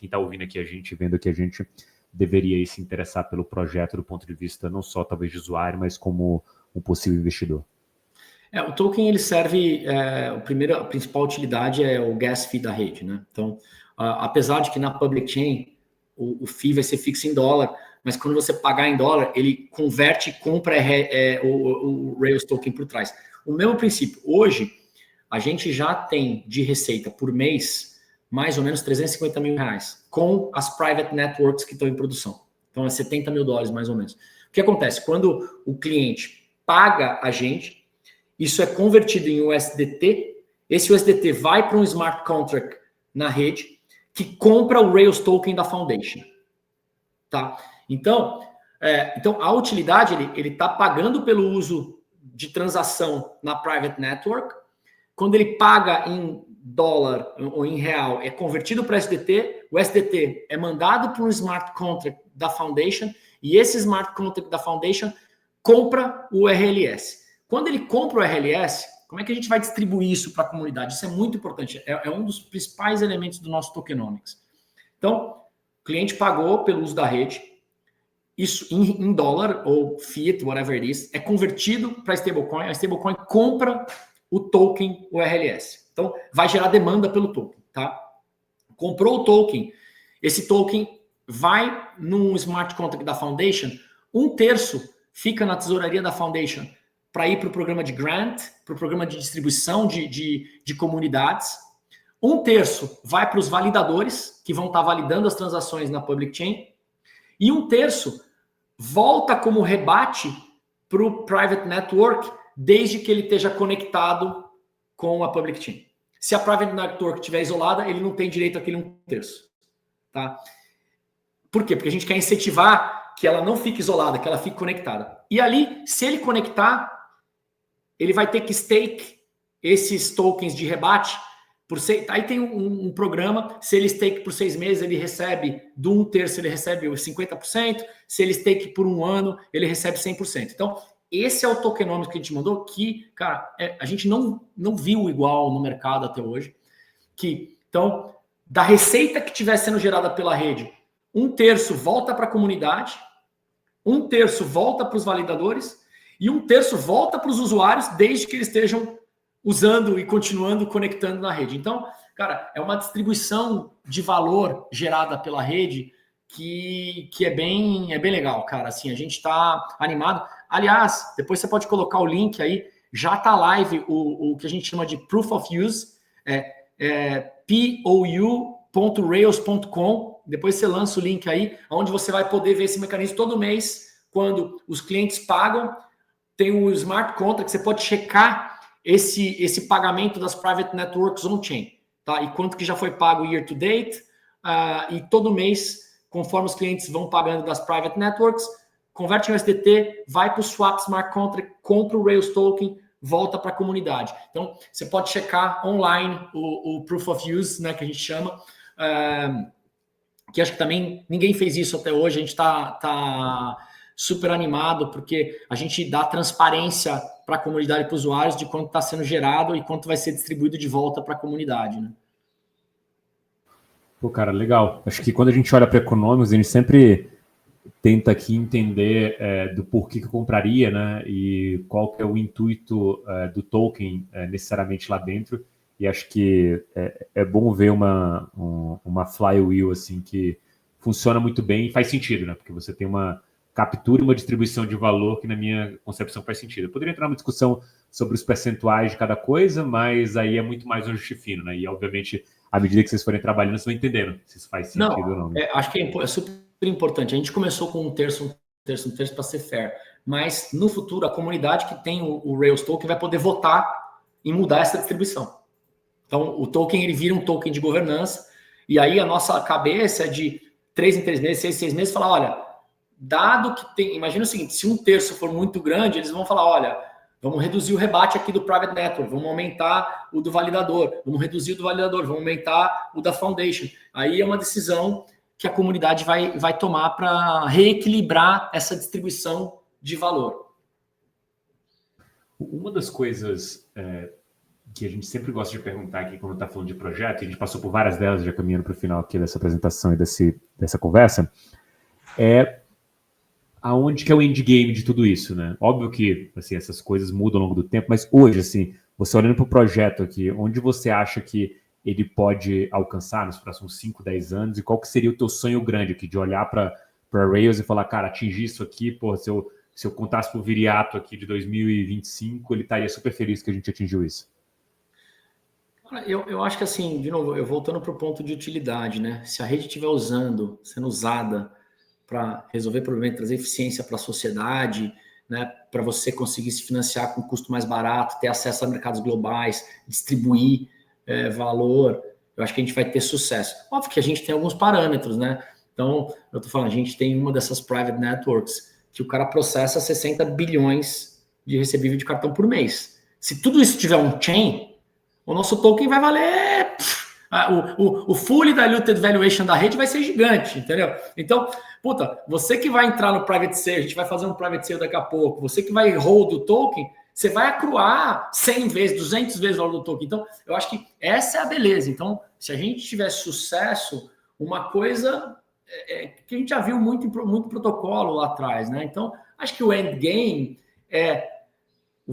está ouvindo aqui a gente, vendo aqui a gente, deveria se interessar pelo projeto do ponto de vista não só talvez de usuário, mas como um possível investidor? O token ele serve, a principal utilidade é o gas fee da rede, né? Então, apesar de que na public chain o fee vai ser fixo em dólar, mas quando você pagar em dólar, ele converte e compra o Rails token por trás. O mesmo princípio. Hoje, a gente já tem de receita por mês mais ou menos 350 mil reais com as private networks que estão em produção. Então, é 70 mil dólares mais ou menos. O que acontece? Quando o cliente paga a gente, isso é convertido em USDT, esse USDT vai para um smart contract na rede que compra o Rails token da Foundation. Tá? Então a utilidade, ele está pagando pelo uso de transação na private network. Quando ele paga em dólar ou em real, é convertido para SDT, o SDT é mandado para um smart contract da Foundation e esse smart contract da Foundation compra o RLS. Quando ele compra o RLS, como é que a gente vai distribuir isso para a comunidade? Isso é muito importante, é um dos principais elementos do nosso tokenomics. Então, o cliente pagou pelo uso da rede, isso em dólar ou fiat, whatever it is, é convertido para stablecoin, a stablecoin compra o token, o RLS. Então, vai gerar demanda pelo token, tá? Comprou o token, esse token vai num smart contract da Foundation, 1/3 fica na tesouraria da Foundation para ir para o programa de grant, para o programa de distribuição de comunidades. 1/3 vai para os validadores, que vão estar validando as transações na public chain. E 1/3 volta como rebate para o private network, desde que ele esteja conectado com a public chain. Se a private network estiver isolada, ele não tem direito àquele 1/3. Tá? Por quê? Porque a gente quer incentivar que ela não fique isolada, que ela fique conectada. E ali, se ele conectar, ele vai ter que stake esses tokens de rebate. Aí tem um programa, se ele stake por 6 meses, ele recebe do 1/3, ele recebe 50%, se ele stake por 1 ano, ele recebe 100%. Então, esse é o tokenômico que a gente mandou, que, cara, a gente não viu igual no mercado até hoje. Então, da receita que estiver sendo gerada pela rede, 1/3 volta para a comunidade, 1/3 volta para os validadores e 1/3 volta para os usuários, desde que eles estejam usando e continuando conectando na rede. Então, cara, é uma distribuição de valor gerada pela rede que é bem legal, cara. Assim, a gente está animado. Aliás, depois você pode colocar o link aí. Já está live o que a gente chama de Proof of Use, pou.rails.com. Depois você lança o link aí, onde você vai poder ver esse mecanismo todo mês. Quando os clientes pagam, tem o smart contract, você pode checar esse pagamento das private networks on-chain, tá? E quanto que já foi pago year to date, e todo mês, conforme os clientes vão pagando das private networks, converte em USDT, vai para o swap smart contract, compra o Rails token, volta para a comunidade. Então, você pode checar online o Proof of Use, né, que a gente chama, que acho que também ninguém fez isso até hoje, a gente está super animado, porque a gente dá transparência para a comunidade e para os usuários de quanto está sendo gerado e quanto vai ser distribuído de volta para a comunidade, né? Pô, cara, legal. Acho que quando a gente olha para econômicos, a gente sempre tenta aqui entender do porquê que eu compraria, né? E qual que é o intuito do token necessariamente lá dentro. E acho que é bom ver uma flywheel assim que funciona muito bem e faz sentido, né? Porque você tem uma capture uma distribuição de valor que na minha concepção faz sentido. Eu poderia entrar numa discussão sobre os percentuais de cada coisa, mas aí é muito mais um ajuste fino, né? E obviamente, à medida que vocês forem trabalhando, vocês vão entendendo se isso faz sentido ou não. Né? Acho que é super importante. A gente começou com um terço para ser fair, mas no futuro a comunidade que tem o Rails Token vai poder votar em mudar essa distribuição. Então, o token ele vira um token de governança, e aí a nossa cabeça é de 3 em 3 meses, 6 em 6 meses, falar, olha, dado que tem... Imagina o seguinte, se um terço for muito grande, eles vão falar, olha, vamos reduzir o rebate aqui do Private Network, vamos aumentar o do validador, vamos reduzir o do validador, vamos aumentar o da Foundation. Aí é uma decisão que a comunidade vai tomar para reequilibrar essa distribuição de valor. Uma das coisas... que a gente sempre gosta de perguntar aqui quando está falando de projeto, e a gente passou por várias delas já caminhando para o final aqui dessa apresentação e dessa conversa, é aonde que é o endgame de tudo isso, né? Óbvio que assim, essas coisas mudam ao longo do tempo, mas hoje, assim, você olhando para o projeto aqui, onde você acha que ele pode alcançar nos próximos 5, 10 anos, e qual que seria o teu sonho grande aqui, de olhar para Rails e falar, cara, atingir isso aqui, pô, se eu contasse para o Viriato aqui de 2025, ele estaria super feliz que a gente atingiu isso. Eu acho que assim, de novo, eu voltando para o ponto de utilidade, né? Se a rede estiver sendo usada para resolver problemas, trazer eficiência para a sociedade, né? Para você conseguir se financiar com custo mais barato, ter acesso a mercados globais, distribuir valor, eu acho que a gente vai ter sucesso. Óbvio que a gente tem alguns parâmetros, né? Então, eu estou falando, a gente tem uma dessas private networks que o cara processa 60 bilhões de recebível de cartão por mês. Se tudo isso tiver um chain, o nosso token vai valer... O fully diluted valuation da rede vai ser gigante, entendeu? Então, puta, você que vai entrar no private sale, a gente vai fazer um private sale daqui a pouco, você que vai hold o token, você vai acruar 100 vezes, 200 vezes o valor do token. Então, eu acho que essa é a beleza. Então, se a gente tiver sucesso, uma coisa que a gente já viu muito protocolo lá atrás, né? Então, acho que o endgame é o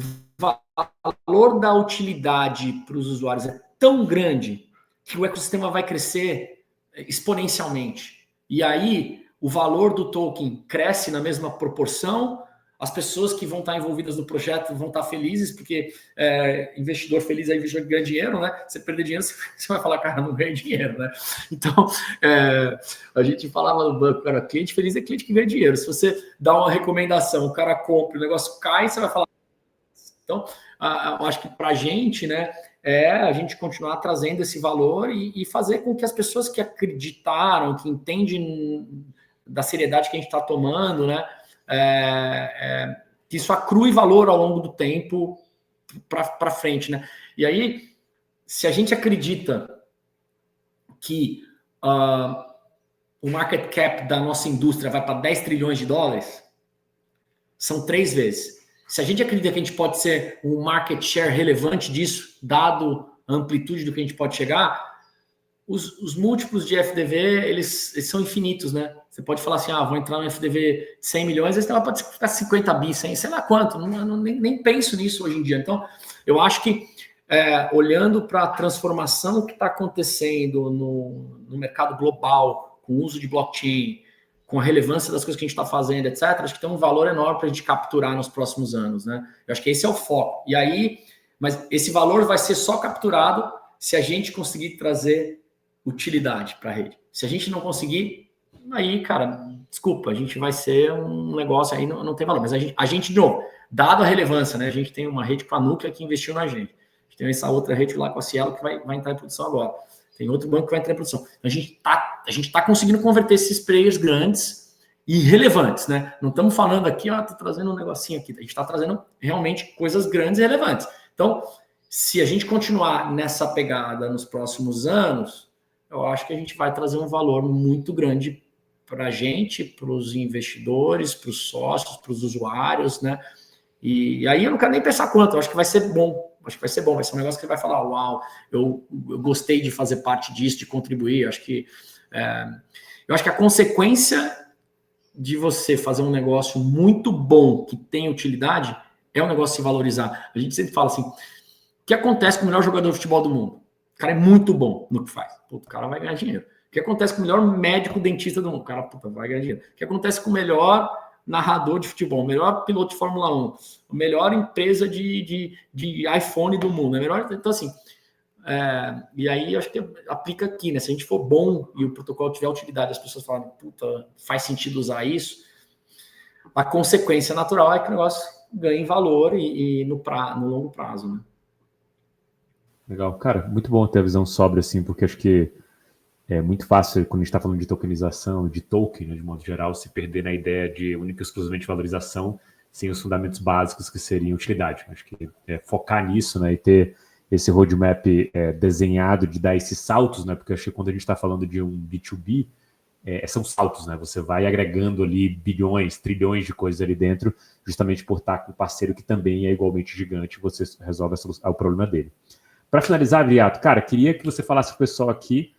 valor da utilidade para os usuários é tão grande que o ecossistema vai crescer exponencialmente. E aí, o valor do token cresce na mesma proporção, as pessoas que vão estar envolvidas no projeto vão estar felizes, porque investidor feliz é investidor que ganha dinheiro, né? Você perder dinheiro, você vai falar, cara, não ganha dinheiro, né? Então, a gente falava no banco, cara, cliente feliz é cliente que ganha dinheiro. Se você dá uma recomendação, o cara compra, o negócio cai, você vai falar... Então, eu acho que para a gente, né, a gente continuar trazendo esse valor e fazer com que as pessoas que acreditaram, que entendem da seriedade que a gente está tomando, né, que isso acrue valor ao longo do tempo para frente, né? E aí, se a gente acredita que o market cap da nossa indústria vai para 10 trilhões de dólares, são 3 vezes. Se a gente acredita que a gente pode ser um market share relevante disso, dado a amplitude do que a gente pode chegar, os múltiplos de FDV, eles são infinitos, né? Você pode falar assim, vou entrar no FDV de 100 milhões, esse pode ficar 50 bi, 100, sei lá quanto, nem penso nisso hoje em dia. Então, eu acho que, olhando para a transformação que está acontecendo no mercado global, com o uso de blockchain, com a relevância das coisas que a gente está fazendo, etc., acho que tem um valor enorme para a gente capturar nos próximos anos, né? Eu acho que esse é o foco. E aí, mas esse valor vai ser só capturado se a gente conseguir trazer utilidade para a rede. Se a gente não conseguir, aí, cara, desculpa, a gente vai ser um negócio aí, não tem valor. Mas a gente, de novo, dado a relevância, né? A gente tem uma rede com a Núclea que investiu na gente. A gente tem essa outra rede lá com a Cielo que vai entrar em produção agora. Tem outro banco que vai entrar em produção. A gente tá conseguindo converter esses players grandes e relevantes, né? Não estamos falando aqui, tô trazendo um negocinho aqui. A gente está trazendo realmente coisas grandes e relevantes. Então, se a gente continuar nessa pegada nos próximos anos, eu acho que a gente vai trazer um valor muito grande para a gente, para os investidores, para os sócios, para os usuários, né? E aí eu não quero nem pensar quanto, eu acho que vai ser bom. Acho que vai ser bom, vai ser um negócio que ele vai falar, uau, eu gostei de fazer parte disso, de contribuir. Eu acho que a consequência de você fazer um negócio muito bom, que tem utilidade, é um negócio se valorizar. A gente sempre fala assim, o que acontece com o melhor jogador de futebol do mundo? O cara é muito bom no que faz. O cara vai ganhar dinheiro. O que acontece com o melhor médico dentista do mundo? O cara vai ganhar dinheiro. O que acontece com o melhor narrador de futebol, o melhor piloto de Fórmula 1, a melhor empresa de iPhone do mundo, então assim, e aí acho que aplica aqui, né? Se a gente for bom e o protocolo tiver utilidade, as pessoas falarem, puta, faz sentido usar isso, a consequência natural é que o negócio ganhe valor e no longo prazo, né? Legal. Cara, muito bom ter a visão sóbria, assim, porque acho que é muito fácil, quando a gente está falando de tokenização, de token, né, de modo geral, se perder na ideia de única e exclusivamente valorização, sem os fundamentos básicos que seriam utilidade. Acho que focar nisso, né, e ter esse roadmap desenhado de dar esses saltos, né, porque acho que quando a gente está falando de um B2B, são saltos, né? Você vai agregando ali bilhões, trilhões de coisas ali dentro, justamente por estar com um parceiro que também é igualmente gigante, você resolve o problema dele. Para finalizar, Viriato, cara, queria que você falasse para o pessoal aqui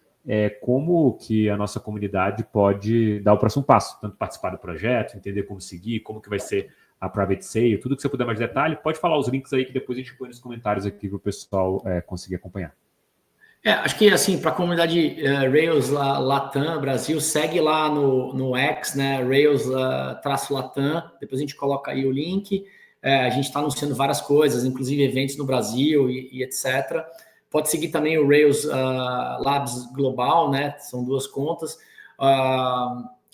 como que a nossa comunidade pode dar o próximo passo, tanto participar do projeto, entender como seguir, como que vai ser a Private Sale, tudo que você puder mais detalhe, pode falar os links aí que depois a gente põe nos comentários aqui para o pessoal conseguir acompanhar. Acho que assim, para a comunidade Rails Latam Brasil, segue lá no X, né? Rails-Latam, depois a gente coloca aí o link. A gente está anunciando várias coisas, inclusive eventos no Brasil e etc. Pode seguir também o Rails Labs Global, né? São 2 contas.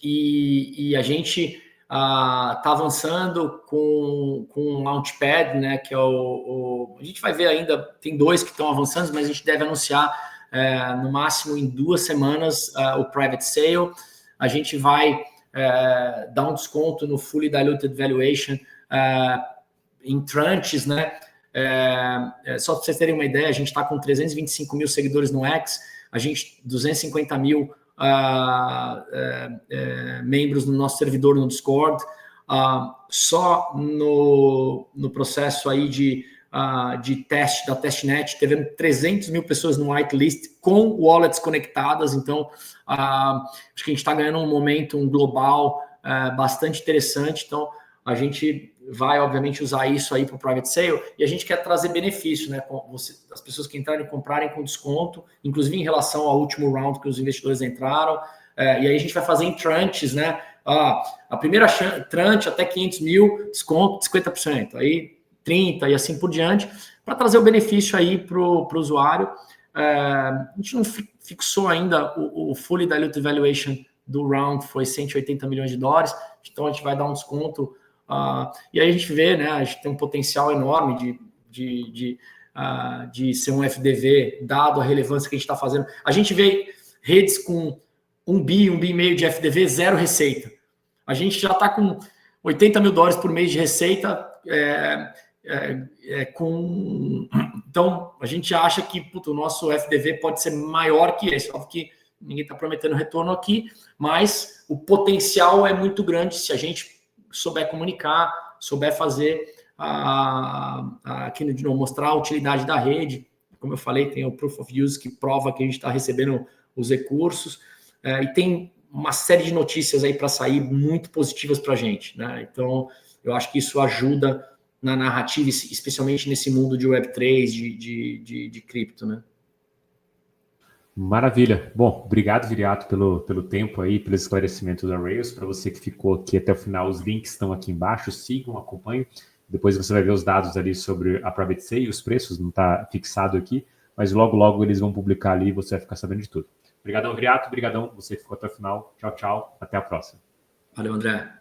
E a gente está avançando com o Launchpad, né? Que é a gente vai ver ainda, tem 2 que estão avançando, mas a gente deve anunciar no máximo em 2 semanas o Private Sale. A gente vai dar um desconto no Fully Diluted Valuation em tranches, né? Só para vocês terem uma ideia, a gente está com 325 mil seguidores no X, a gente 250 mil membros no nosso servidor no Discord. Só no processo aí de teste da testnet, teve 300 mil pessoas no whitelist com wallets conectadas, então acho que a gente está ganhando um momento global bastante interessante, então a gente vai, obviamente, usar isso aí para o Private Sale, e a gente quer trazer benefício, né? As pessoas que entrarem comprarem com desconto, inclusive em relação ao último round que os investidores entraram, e aí a gente vai fazer em tranches, né? A primeira tranche até 500 mil, desconto de 50%, aí 30% e assim por diante, para trazer o benefício aí para o usuário. A gente não fixou ainda o Fully Diluted Valuation do round, foi 180 milhões de dólares, então a gente vai dar um desconto. E aí a gente vê, né? A gente tem um potencial enorme de ser um FDV, dado a relevância que a gente está fazendo. A gente vê redes com 1 bi, 1,5 bi de FDV, 0 receita. A gente já está com 80 mil dólares por mês de receita. Então, a gente acha que o nosso FDV pode ser maior que esse. Óbvio que ninguém está prometendo retorno aqui, mas o potencial é muito grande se a gente souber comunicar, souber fazer aqui de novo, mostrar a utilidade da rede. Como eu falei, tem o Proof of Use que prova que a gente está recebendo os recursos, e tem uma série de notícias aí para sair muito positivas para a gente, né? Então, eu acho que isso ajuda na narrativa, especialmente nesse mundo de Web3, de cripto, né? Maravilha. Bom, obrigado, Viriato, pelo tempo aí, pelo esclarecimento da Rails. Para você que ficou aqui até o final, os links estão aqui embaixo. Sigam, acompanhem. Depois você vai ver os dados ali sobre a Private Sale, os preços, não está fixado aqui, mas logo, logo eles vão publicar ali e você vai ficar sabendo de tudo. Obrigadão, Viriato. Obrigadão, você que ficou até o final. Tchau, tchau. Até a próxima. Valeu, André.